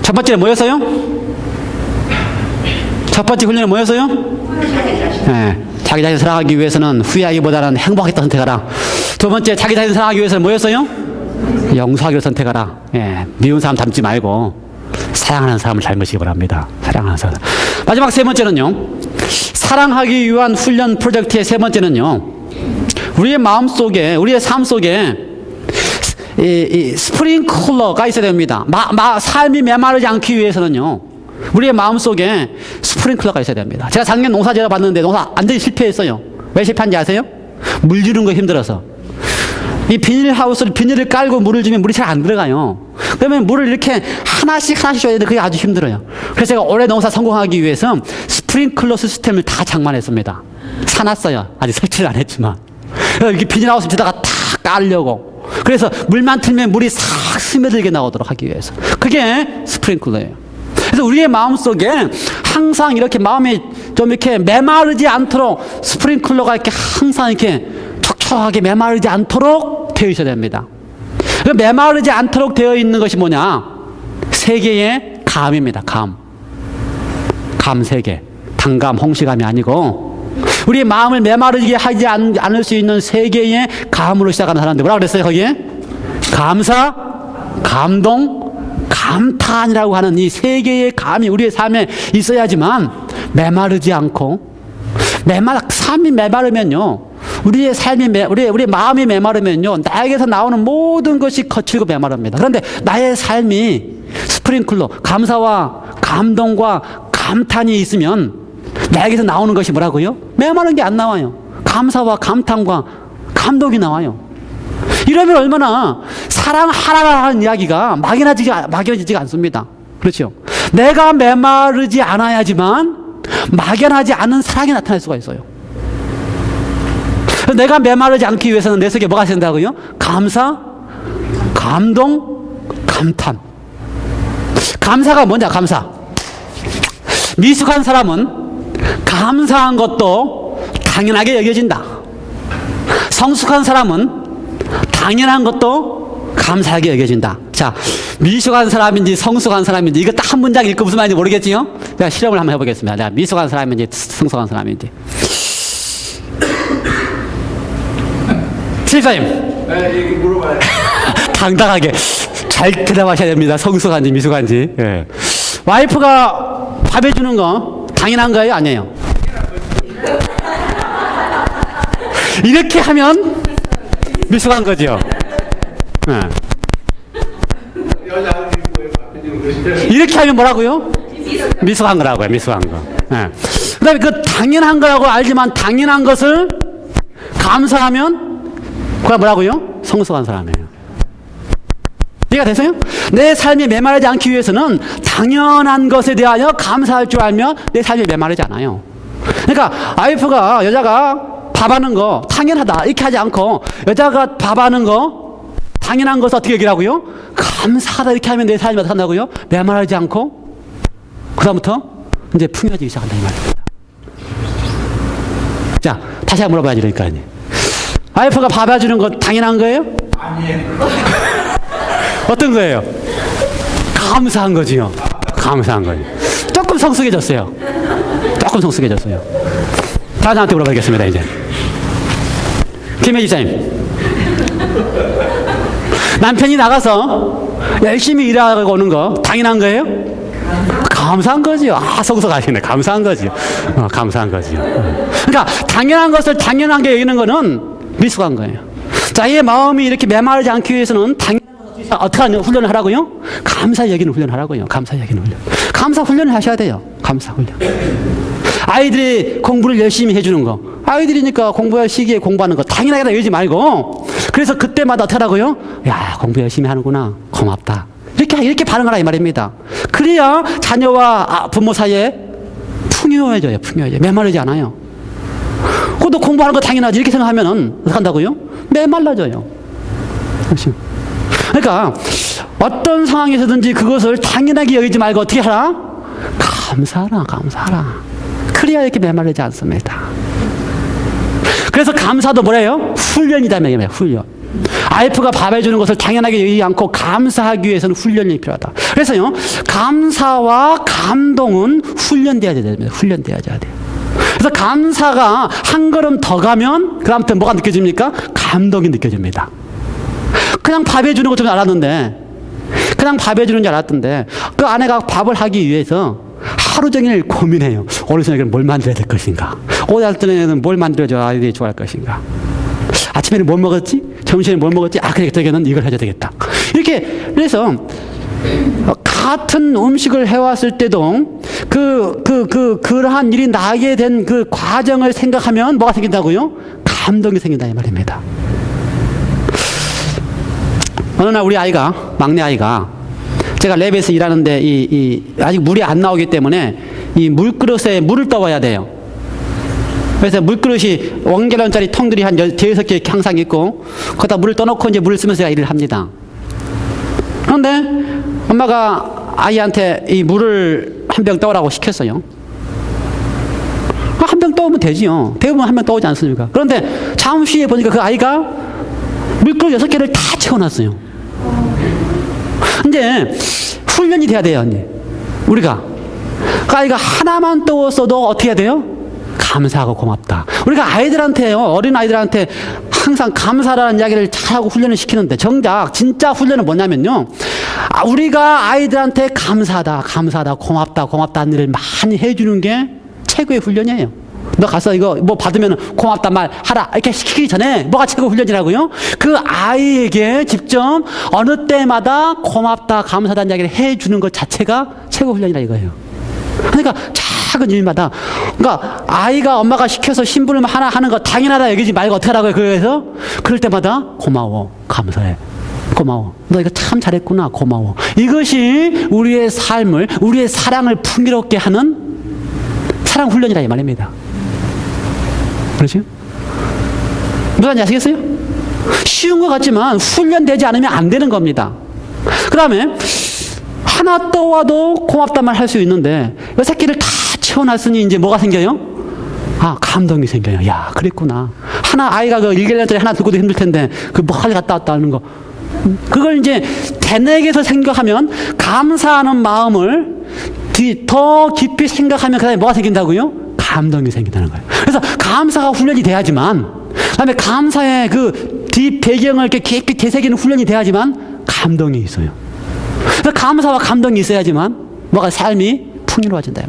첫 번째는 뭐였어요? 첫 번째 훈련은 뭐였어요? 네, 자기 자신을 사랑하기 위해서는 후회하기보다는 행복하겠다 선택하라. 두 번째, 자기 자신을 사랑하기 위해서는 뭐였어요? 용서하기로 선택하라. 예, 미운 사람 닮지 말고 사랑하는 사람을 닮으시기 바랍니다. 사랑하는 사람. 마지막 세 번째는요, 사랑하기 위한 훈련 프로젝트의 세 번째는요, 우리의 마음 속에, 우리의 삶 속에 이 스프링클러가 있어야 됩니다. 삶이 메마르지 않기 위해서는요, 우리의 마음 속에 스프링클러가 있어야 됩니다. 제가 작년 농사 지어 봤는데 농사 완전히 실패했어요. 왜 실패한지 아세요? 물 주는 거 힘들어서. 이 비닐을 깔고 물을 주면 물이 잘 안 들어가요. 그러면 물을 이렇게 하나씩 줘야 되는데 그게 아주 힘들어요. 그래서 제가 올해 농사 성공하기 위해서 스프링클러 시스템을 다 장만했습니다. 사놨어요. 아직 설치를 안 했지만. 이렇게 비닐하우스 밑에다가 다 깔려고. 그래서 물만 틀면 물이 싹 스며들게 나오도록 하기 위해서. 그게 스프링클러예요. 그래서 우리의 마음속에 항상 이렇게 마음이 좀 이렇게 메마르지 않도록 스프링클러가 이렇게 항상 이렇게 촉촉하게 메마르지 않도록 되어 있어야 됩니다. 메마르지 않도록 되어 있는 것이 뭐냐? 세 개의 감입니다. 감 세 개. 단감, 홍시감이 아니고 우리의 마음을 메마르게 하지 않을 수 있는 세 개의 감으로 시작하는 사람들 뭐라 그랬어요? 거기에? 감사, 감동, 감탄이라고 하는 이 세 개의 감이 우리의 삶에 있어야지만 메마르지 않고, 삶이 메마르면요, 우리의 삶이 우리의 마음이 메마르면요, 나에게서 나오는 모든 것이 거칠고 메마릅니다. 그런데 나의 삶이 스프링클러, 감사와 감동과 감탄이 있으면 나에게서 나오는 것이 뭐라고요? 메마른 게 안 나와요. 감사와 감탄과 감동이 나와요. 이러면 얼마나 사랑하라는 이야기가 막연해지지가 않습니다. 그렇죠? 내가 메마르지 않아야지만 막연하지 않은 사랑이 나타날 수가 있어요. 내가 메마르지 않기 위해서는 내 속에 뭐가 된다고요? 감사, 감동, 감탄. 감사가 뭐냐? 감사. 미숙한 사람은 감사한 것도 당연하게 여겨진다. 성숙한 사람은 당연한 것도 감사하게 여겨진다. 자, 미숙한 사람인지 성숙한 사람인지 이거 딱 한 문장 읽고 무슨 말인지 모르겠지요? 제가 실험을 한번 해보겠습니다. 내가 미숙한 사람인지 성숙한 사람인지. 실사님. 네, 얘기 물어봐요. 당당하게 잘 대답하셔야 됩니다. 성숙한지 미숙한지. 예. 와이프가 밥 해주는 거 당연한 거예요? 아니에요? 이렇게 하면 미숙한 거죠. 예. 여자한테 해주는 거죠. 이렇게 하면 뭐라고요? 미숙한 거라고요. 미숙한 거. 예. 그 다음에 그 당연한 거라고 알지만 당연한 것을 감사하면 그가 뭐라고요? 성숙한 사람이에요. 이해가 되세요? 내 삶이 메마르지 않기 위해서는 당연한 것에 대하여 감사할 줄 알면 내 삶이 메마르지 않아요. 그러니까 와이프가 여자가 밥하는 거 당연하다 이렇게 하지 않고 여자가 밥하는 거 당연한 것을 어떻게 얘기하고요? 감사하다 이렇게 하면 내 삶이 어떻게 한다고요? 메마르지 않고 그 다음부터 이제 풍요해지기 시작한다 이 말입니다. 자 다시 한번 물어봐야지 그러니까 와이프가 밥 해주는 거 당연한 거예요? 아니에요. 어떤 거예요? 감사한 거지요. 감사한 거예요. 조금 성숙해졌어요. 조금 성숙해졌어요. 다른 사람한테 물어보겠습니다 이제. 김혜 지사님. 남편이 나가서 열심히 일하고 오는 거 당연한 거예요? 감사한 거지요. 아, 성숙하시네. 감사한 거지요. 감사한 거지요. 그러니까 당연한 것을 당연하게 여기는 거는 미숙한 거예요. 자기의 마음이 이렇게 메마르지 않기 위해서는 당연한 것을 어떻게 하는 훈련을 하라고요? 감사 여기는 훈련을 하라고요. 감사 여기는 훈련. 감사 훈련을 하셔야 돼요. 감사 훈련. 아이들이 공부를 열심히 해주는 거. 아이들이니까 공부할 시기에 공부하는 거 당연하게 여기지 말고 그래서 그때마다 어떻게 하라고요? 야, 공부 열심히 하는구나. 고맙다. 이렇게 반응하라 이 말입니다. 그래야 자녀와 부모 사이에 풍요해져요. 풍요해져요. 메마르지 않아요. 그것도 공부하는 거 당연하지 이렇게 생각하면 어떻게 한다고요? 메말라져요. 그렇죠? 그러니까 어떤 상황에서든지 그것을 당연하게 여기지 말고 어떻게 하라? 감사하라. 감사하라. 그래야 이렇게 메말르지 않습니다. 그래서 감사도 뭐래요? 훈련이다 말이에요. 훈련. 와이프가 밥 해주는 것을 당연하게 여기지 않고 감사하기 위해서는 훈련이 필요하다. 그래서요, 감사와 감동은 훈련돼야 됩니다. 훈련돼야 돼요. 그래서 감사가 한 걸음 더 가면 그 다음부터 뭐가 느껴집니까? 감동이 느껴집니다. 그냥 밥 해주는 것 좀 알았는데 그냥 밥 해주는 줄 알았던데 그 아내가 밥을 하기 위해서 하루 종일 고민해요. 오늘 저녁에는 뭘 만들어야 될 것인가? 오늘 아침에는 뭘 만들어줘야 아이들이 좋아할 것인가? 아침에는 뭘 먹었지? 점심에는 뭘 먹었지? 아, 그래, 저녁에는 이걸 해줘야 되겠다. 이렇게, 그래서, 같은 음식을 해왔을 때도, 그러한 일이 나게 된 그 과정을 생각하면 뭐가 생긴다고요? 감동이 생긴다, 이 말입니다. 어느 날 우리 아이가, 막내 아이가, 제가 랩에서 일하는데, 아직 물이 안 나오기 때문에, 이 물그릇에 물을 떠와야 돼요. 그래서 물그릇이 원갤런짜리 통들이 한 6개 이렇게 항상 있고 거기다 물을 떠놓고 이제 물을 쓰면서 일을 합니다. 그런데 엄마가 아이한테 이 물을 한 병 떠오라고 시켰어요. 한 병 떠오면 되지요. 대부분 한 병 떠오지 않습니까? 그런데 잠시 후에 보니까 그 아이가 물그릇 6개를 다 채워놨어요. 이제 훈련이 돼야 돼요. 이제 우리가 그 아이가 하나만 떠왔어도 어떻게 해야 돼요? 감사하고 고맙다. 우리가 아이들한테요, 어린 아이들한테 항상 감사라는 이야기를 잘하고 훈련을 시키는데 정작 진짜 훈련은 뭐냐면요, 우리가 아이들한테 감사하다, 고맙다, 고맙다는 일을 많이 해주는 게 최고의 훈련이에요. 너 가서 이거 뭐 받으면 고맙다 말 하라 이렇게 시키기 전에 뭐가 최고 훈련이라고요? 그 아이에게 직접 어느 때마다 고맙다, 감사하다는 이야기를 해주는 것 자체가 최고 훈련이라 이거예요. 그러니까 작은 일마다, 그러니까 아이가 엄마가 시켜서 신부름 하나 하는 거 당연하다 여기지 말고 어떻게 하라고요? 그래서 그럴 때마다 고마워, 감사해, 고마워, 너 이거 참 잘했구나, 고마워. 이것이 우리의 삶을, 우리의 사랑을 풍요롭게 하는 사랑 훈련이라 이 말입니다. 그렇죠? 무슨 말인지 아시겠어요? 쉬운 것 같지만 훈련되지 않으면 안 되는 겁니다. 그 다음에 하나 떠와도 고맙단 말 할 수 있는데 이 새끼를 다 채워놨으니 이제 뭐가 생겨요? 아, 감동이 생겨요. 야, 그랬구나. 아이가 그 1개월짜리 하나 두고도 힘들 텐데 그 멀리 갔다 왔다 하는 거, 그걸 이제 대내에게서 생각하면 감사하는 마음을 더 깊이 생각하면 그 다음에 뭐가 생긴다고요? 감동이 생긴다는 거예요. 그래서 감사가 훈련이 돼야지만 그다음에 감사의 그 뒷배경을 이렇게 깊이 되새기는 훈련이 돼야지만 감동이 있어요. 그래서 감사와 감동이 있어야지만 뭐가 삶이 풍요로워진다.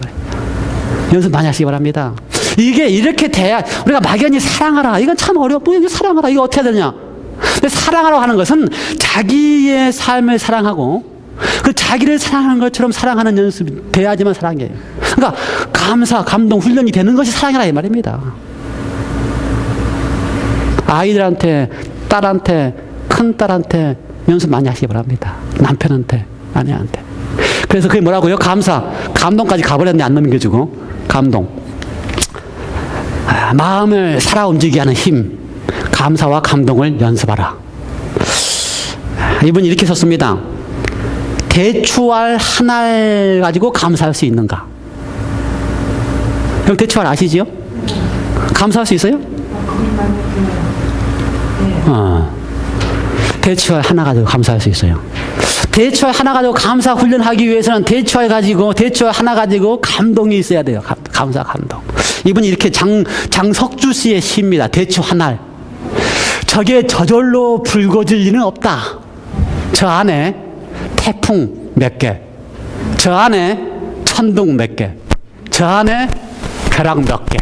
연습 많이 하시기 바랍니다. 이게 이렇게 돼야 우리가 막연히 사랑하라. 이건 참 어렵고 이거 사랑하라. 이거 어떻게 해야 되냐. 근데 사랑하라고 하는 것은 자기의 삶을 사랑하고 그 자기를 사랑하는 것처럼 사랑하는 연습이 돼야지만 사랑이에요. 그러니까 감사, 감동, 훈련이 되는 것이 사랑이라 이 말입니다. 아이들한테, 딸한테, 큰딸한테 연습 많이 하시기 바랍니다. 남편한테, 아내한테. 그래서 그게 뭐라고요? 감사, 감동까지 가버렸네. 안 넘겨주고. 감동. 마음을 살아 움직이게 하는 힘. 감사와 감동을 연습하라. 이분이 이렇게 썼습니다. 대추알 한 알 가지고 감사할 수 있는가? 형 대추알 아시지요? 감사할 수 있어요? 대추알 하나 가지고 감사할 수 있어요. 대추알 하나 가지고 감사 훈련하기 위해서는 대추알 하나 가지고 감동이 있어야 돼요. 감사, 감동. 이분이 이렇게 장석주 씨의 시입니다. 대추 한 알. 저게 저절로 붉어질 리는 없다. 저 안에 태풍 몇 개, 저 안에 천둥 몇 개, 저 안에 벼락 몇 개.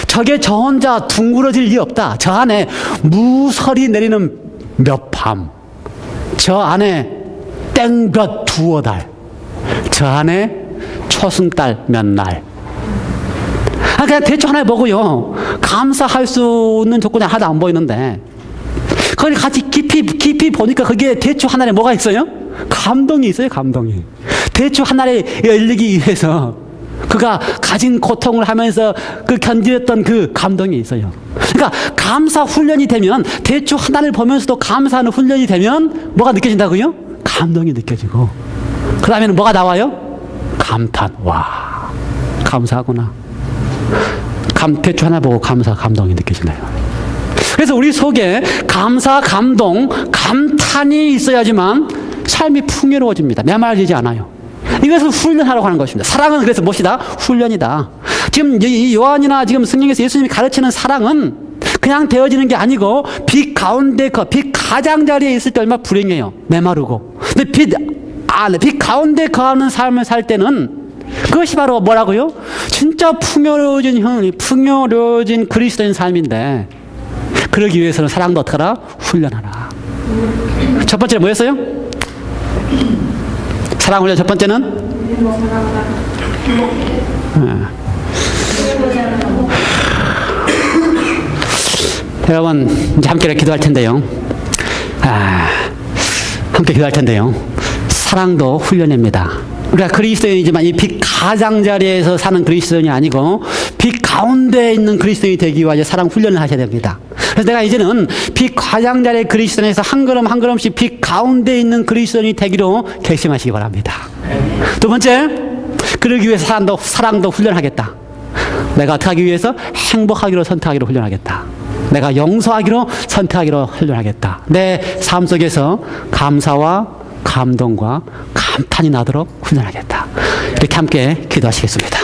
저게 저 혼자 둥그러질 리 없다. 저 안에 무설이 내리는 몇 밤, 저 안에 땡볕 두어 달, 저 안에 초승달 몇 날. 그냥 대충 하나 보고요. 감사할 수 있는 조건이 하나도 안 보이는데, 그걸 같이 깊이 보니까 거기에 대추 하나에 뭐가 있어요? 감동이 있어요, 감동이. 대추 하나에 열리기 위해서 그가 가진 고통을 하면서 그 견디었던 그 감동이 있어요. 그러니까 감사 훈련이 되면, 대추 하나를 보면서도 감사하는 훈련이 되면 뭐가 느껴진다고요? 감동이 느껴지고, 그 다음에는 뭐가 나와요? 감탄. 와, 감사하구나. 대추 하나 보고 감사, 감동이 느껴진다. 그래서 우리 속에 감사, 감동, 감탄이 있어야지만 삶이 풍요로워집니다. 메말리지 않아요. 이것을 훈련하라고 하는 것입니다. 사랑은 그래서 무엇이다? 훈련이다. 지금 이 요한이나 지금 성경에서 예수님이 가르치는 사랑은 그냥 되어지는 게 아니고, 빛 가운데, 빛 가장자리에 있을 때 얼마나 불행해요. 메마르고. 근데 빛 가운데 거하는 삶을 살 때는 그것이 바로 뭐라고요? 진짜 풍요로워진 그리스도인 삶인데, 그러기 위해서는 사랑도 어떻게 하라? 훈련하라. 첫 번째는 뭐였어요? 사랑 훈련 첫 번째는? 여러분, 이제 함께 기도할 텐데요. 함께 기도할 텐데요. 사랑도 훈련입니다. 우리가 그리스도인이지만 이 빛 가장자리에서 사는 그리스도인이 아니고, 빛 가운데 있는 그리스도인이 되기 위해 사랑 훈련을 하셔야 됩니다. 그래서 내가 이제는 빛 가장자리의 그리스도인에서 한 걸음 한 걸음씩 빛 가운데 있는 그리스도인이 되기로 결심하시기 바랍니다. 두 번째, 그러기 위해서 사랑도 훈련하겠다. 내가 어떻게 하기 위해서? 행복하기로 선택하기로 훈련하겠다. 내가 용서하기로 선택하기로 훈련하겠다. 내 삶 속에서 감사와 감동과 감탄이 나도록 훈련하겠다. 이렇게 함께 기도하시겠습니다.